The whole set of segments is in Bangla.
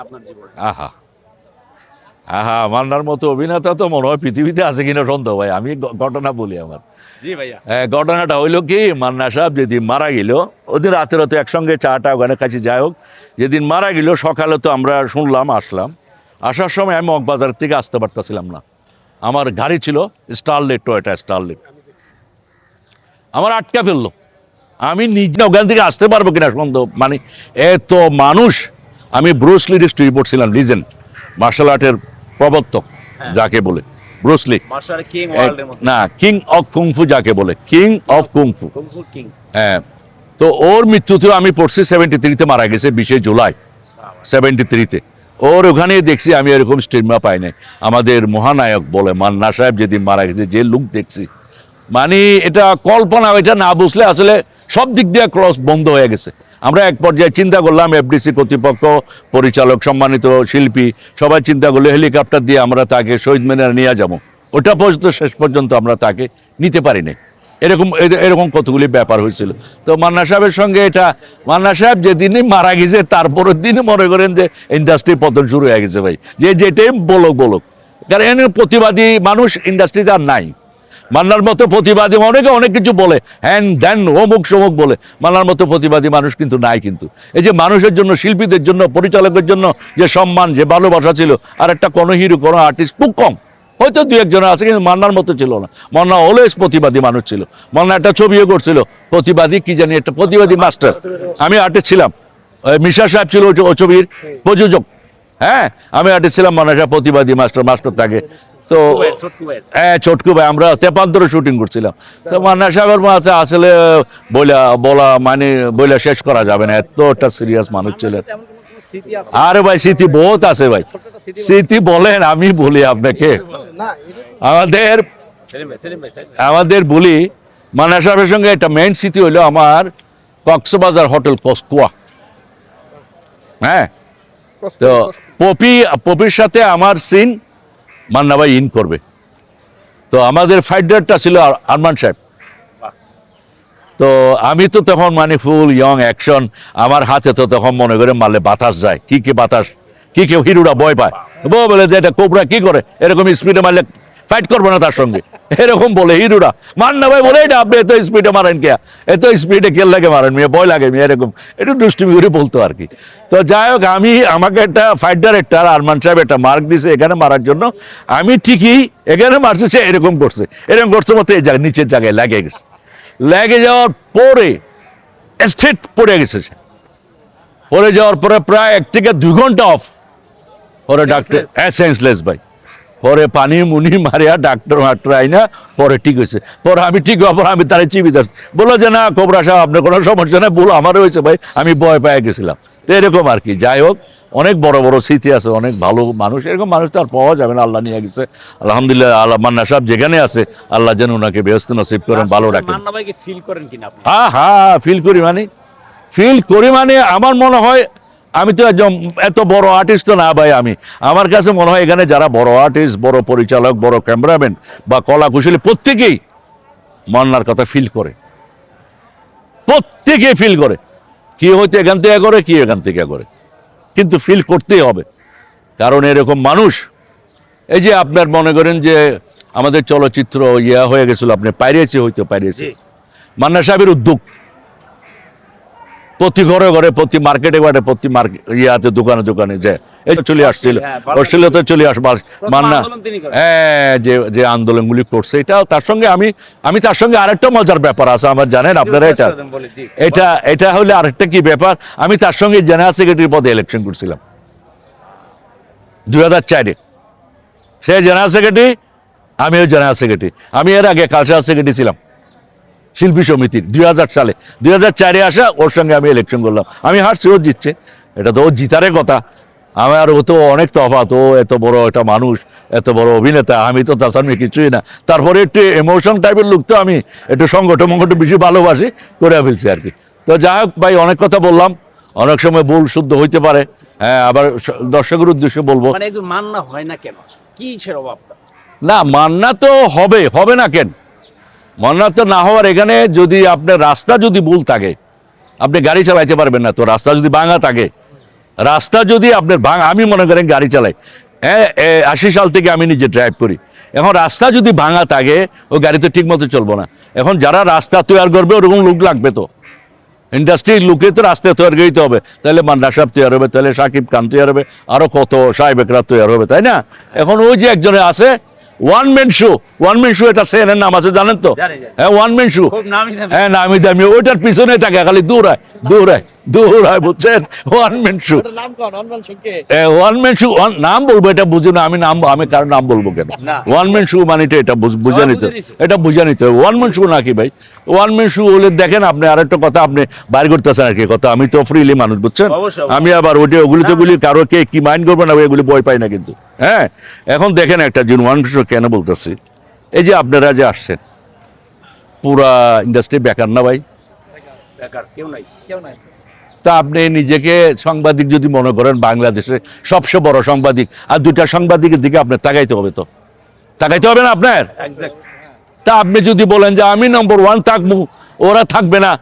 আপনার জীবনে? আহা আহা মান্নার মতো অভিনেতা তো মনে হয় পৃথিবীতে আছে কিনা সন্দেহ ভাই। আমি ঘটনা বলি আমার। জি ভাইয়া। ঘটনাটা হইলো কি, মান্না সাহেব যেদিন মারা গেল, ওদিন রাতে রাতে একসঙ্গে চাটা ওখানে কাছে যাই হোক, যেদিন মারা গেল সকালে তো আমরা শুনলাম, আসলাম। আসার সময় আমি মগবাজার থেকে আসতে পারতেছিলাম না। আমার গাড়ি ছিল স্টারলেট, টয়োটা স্টারলেট, আমার আটকা ফেললো। আমি নিজে ওখান থেকে আসতে পারবো কিনা সন্দেহ, মানে এত মানুষ। আমি ব্রুস লির স্টোরি পড়ছিলাম, লিজেন্ড, মার্শাল আর্টের প্রবর্তক যাকে বলে, ব্রুসলি। মার্শাল কিং ওয়ার্ল্ডের মধ্যে। না, কিং অফ কুংফু যাকে বলে, king of kung fu. Kung fu king. হ্যাঁ, তো ওর মৃত্যুতেও আমি পড়ছি 73-তে মারা গেছে, 20 জুলাই 73-তে। ওর ওখানে দেখছি আমি এরকম স্টিগমা পাই নাই। আমাদের মহানায়ক বলে মান্না সাহেব যেদিন মারা গেছে, যে লুক দেখছি, মানে এটা কল্পনা, এটা না বুঝলে আসলে সব দিক দিয়ে ক্রস বন্ধ হয়ে গেছে। আমরা এক পর্যায়ে চিন্তা করলাম, এফডিসি কর্তৃপক্ষ, পরিচালক, সম্মানিত শিল্পী সবাই চিন্তা করলো হেলিকপ্টার দিয়ে আমরা তাকে শহীদ মিনারে নিয়ে যাবো। ওটা পর্যন্ত শেষ পর্যন্ত আমরা তাকে নিতে পারিনি। এরকম কতগুলি ব্যাপার হয়েছিল। তো মান্না সাহেবের সঙ্গে এটা, মান্না সাহেব যেদিনই মারা গেছে তারপরের দিনই মনে করেন যে ইন্ডাস্ট্রি পতন শুরু হয়ে গেছে ভাই। যে যেটাই বলুক, কারণ এর প্রতিবাদী মানুষ ইন্ডাস্ট্রিতে আর নাই। মান্নার মতো প্রতিবাদী অনেকে অনেক কিছু বলে, হ্যান দেন অমুক সমুক বলে, মান্নার মতো প্রতিবাদী মানুষ কিন্তু নাই। কিন্তু এই যে মানুষের জন্য, শিল্পীদের জন্য, পরিচালকের জন্য যে সম্মান, যে ভালোবাসা ছিল, আর একটা কোনো হিরো, কোনো আর্টিস্ট খুব কম, হয়তো দু একজন আছে, কিন্তু মান্নার মতো ছিল না। মান্না অলওয়েজ প্রতিবাদী মানুষ ছিল। মান্না একটা ছবিও করছিল, প্রতিবাদী কি জানি, একটা প্রতিবাদী মাস্টার। আমি আর্টিস্ট ছিলাম, মিশা সাহেব ছিল ও ছবির প্রযোজক। হ্যাঁ, আমি আর্টিস্ট ছিলাম, মান্না সাহেব প্রতিবাদী মাস্টার থাকে। তো হ্যাঁ, ছোটকু ভাই, আমরা 53 শুটিং করছিলাম। তো মান্না সাহেবের মাঝে আসলে বলা মানে বইলা শেষ করা যাবে না, এত একটা সিরিয়াস মানুষ ছিলেন। আরে ভাই, স্মৃতি বহুত আছে ভাই, স্মৃতি বলেন, আমি বলি আপনাকে। আমাদের বলি, মান্না সাহেবের সঙ্গে একটা মেইন স্মৃতি হইলো আমার কক্সবাজার হোটেল কসকোয়া। হ্যাঁ, তো পপির সাথে আমার সিন মান্না ভাই ইন করবে। তো আমাদের ফাইটারটা ছিল আরমান সাহেব। তো আমি তো তখন মানে ফুল ইয়ং অ্যাকশন, আমার হাতে তো তখন মনে করে মারলে বাতাস যায়, কি বাতাস, কি কেউ হিরোরা ভয় পায়, বলে যে এটা কোবরা কি করে, এরকম স্পিডে মারলে ফাইট করবো না তার সঙ্গে, এরকম বলে হিরোরা। মান্না ভাই বলে এটা আপনি এত স্পিডে মারেন কে, এত স্পিডে কেল লাগে মারেন মেয়ে, ভয় লাগে মেয়ে, এরকম একটু দুষ্টুমি করে বলতো আর কি। তো যাই হোক, আমাকে একটা ফাইট ডাইরেক্টর আরমান সাহেব একটা মার্ক দিছে এখানে মারার জন্য। আমি ঠিকই এখানে মারছে, সে এরকম করছে মতো এই জায়গায় নিচের জায়গায় লেগে গেছে। লেগে যাওয়ার পরে স্ট্রেট পড়ে গেছে সে। পড়ে যাওয়ার পরে প্রায় 1 থেকে 2 ঘন্টা অফ। পরে ডাক্তার সেন্সলেস ভাই, পরে পানি মুনি মারিয়া ডাক্তার আইনা পরে ঠিক হয়েছে। পরে আমি ঠিক হওয়ার পর আমি তারা চিবি বললো যে না কোবরা সাহেব, আপনার কোনো সমস্যা নেই, বলো আমারও হয়েছে ভাই, আমি ভয় পেয়ে গেছিলাম। তো এরকম আর কি। যাই হোক, অনেক বড় বড় স্মৃতি আছে, অনেক ভালো মানুষ, এরকম মানুষ তো আর পাওয়া যাবে না, আল্লাহ নিয়ে গেছে আলহামদুলিল্লাহ। আল্লাহ মান্না সাহেব যেখানে আছে, আল্লাহ যেন ওনাকে ব্যস্ত নসিব করেন, ভালো রাখেন। হ্যাঁ, ফিল করি মানে আমার মনে হয়, আমি তো একজন এত বড় আর্টিস্ট তো না ভাই। আমার কাছে মনে হয় এখানে যারা বড় আর্টিস্ট, বড় পরিচালক, বড় ক্যামেরাম্যান বা কলা কুশলী, প্রত্যেকেই মান্নার কথা ফিল করে, প্রত্যেকেই ফিল করে। কি হয়তো এখান থেকে করে, কি এখান থেকে করে, কিন্তু ফিল করতেই হবে, কারণ এরকম মানুষ। এই যে আপনার মনে করেন যে আমাদের চলচ্চিত্র হয়ে গেছিল, আপনি পাইরেছি, মান্না সাহেবের উদ্যোগ, প্রতি ঘরে ঘরে, প্রতি মার্কেটে প্রতি ইয়াতে দোকানে যে এই চলে আসছিল, অস্ট্রেলিয়াতে চলে আসবার মান্না যে আন্দোলনগুলি করছে, এটা তার সঙ্গে আমি তার সঙ্গে আরেকটা মজার ব্যাপার আছে আমার, জানেন আপনারা? এটা হলে আরেকটা কি ব্যাপার, আমি তার সঙ্গে জেনারেল সেক্রেটারি পদে ইলেকশন করছিলাম 2004-এ। সে জেনারেল সেক্রেটারি, আমিও জেনারেল সেক্রেটারি। আমি এর আগে কালচারাল সেক্রেটারি ছিলাম শিল্পী সমিতির। 2000 সালে, 2004-এ আসা, ওর সঙ্গে আমি ইলেকশন করলাম। আমি হারছি, ও জিতছে, এটা তো ও জিতারের কথা। আমার ও তো অনেক তফাৎ, ও এত বড় একটা মানুষ, এত বড় অভিনেতা, আমি তো তার সামনে কিছুই না। তারপরে একটু ইমোশন টাইপের লোক তো, আমি একটু সংগঠন বেশি ভালোবাসি, করে ফেলছি আর কি। তো যাই হোক ভাই, অনেক কথা বললাম, অনেক সময় ভুল শুদ্ধ হইতে পারে। হ্যাঁ, আবার দর্শকের উদ্দেশ্যে বলবো, মান্না হয় না কেন, কি ছিল অভাবটা? না, মান্না তো হবে না কেন? মান্না তো না হওয়ার এখানে, যদি আপনার রাস্তা যদি ভুল থাকে, আপনি গাড়ি চালাইতে পারবেন না। তো রাস্তা যদি ভাঙা থাকে, রাস্তা যদি আপনার আমি মনে করেন গাড়ি চালাই, হ্যাঁ 80 সাল থেকে আমি নিজে ড্রাইভ করি। এখন রাস্তা যদি ভাঙা থাকে ওই গাড়ি তো ঠিক মতো চলবো না। এখন যারা রাস্তা তৈরি করবে ওরকম লোক লাগবে, তো ইন্ডাস্ট্রির লোকে তো রাস্তা তৈরি করতে হবে, তাহলে মান্না সাহেব তৈরি হবে, তাহলে সাকিব খান তৈরি হবে, আরো কত সাহেব একরা তৈরি হবে, তাই না? এখন ওই যে একজনে আছে ওয়ান ম্যান শো, এটা সেনের নাম আছে জানেন তো? জানি, জানি। হ্যাঁ ওয়ান ম্যান শো, খুব নামি দামি। হ্যাঁ নামি দামি, ওইটার পিছনে থাকে খালি দৌড়ায়, বুঝছেন? One man show, one man show, নাম বলবো এটা বুঝো না, আমি কারো নাম বলবো কেন? না। ওয়ান ম্যান শো মানে এটা বুঝে নিতে, বুঝে দিছে। এটা বুঝে নিতে হবে। ওয়ান ম্যান শো নাকি ভাই? ওয়ান ম্যান শো হলে দেখেন আপনি আরেকটা কথা আপনি বাইর করতেছেন আর কি কথা, আমি তো ফ্রিলি মানুষ বুঝছেন, অবশ্যই, আমি আবার ওগুলিতে গুলি কারো কে কি মাইন্ড করবো না, এগুলি ভয় পাই না কিন্তু। হ্যাঁ এখন দেখেন একটা জিনিস ওয়ান ম্যান শো কেন বলতেছি, এই যে আপনারা যে আসছেন পুরা ইন্ডাস্ট্রি বেকার না ভাই? বেকার, কেউ নাই। তা আপনি নিজেকে সাংবাদিক যদি মনে করেন বাংলাদেশে সবচেয়ে বড় সাংবাদিক, আর দুইটা সাংবাদিকের দিকে আপনার তাকাইতে হবে, তো তাকাইতে হবে না আপনার? Exact. তা আপনি যদি বলেন যে আমি নম্বর 1 থাকবো, ওরা থাকবে না,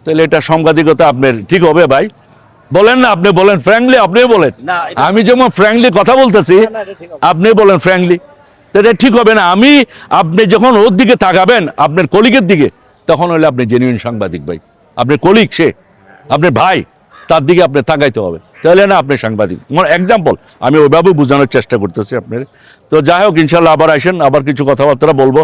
তাহলে এটা সাংবাদিকতা আপনার ঠিক হবে ভাই? বলেন না, আপনি বলেন ফ্র্যাঙ্কলি, আপনি বলেন। না, এটা- আমি যেমন ফ্র্যাঙ্কলি কথা বলতেছি, আপনি বলেন ফ্র্যাঙ্কলি, এটা ঠিক হবে না। আপনি যখন ওর দিকে তাকাবেন আপনার কলিগের দিকে, তখন হলে আপনি জেনুইন সাংবাদিক ভাই। আপনার কলিগ সে, আপনার ভাই, তার দিকে আপনি তাকাইতে হবে, তাহলে না আপনি সাংবাদিক। এক্সাম্পল আমি ওইভাবে বোঝানোর চেষ্টা করতেছি আপনার। তো যাই হোক, ইনশাল্লাহ আবার আসেন, আবার কিছু কথাবার্তা বলবো।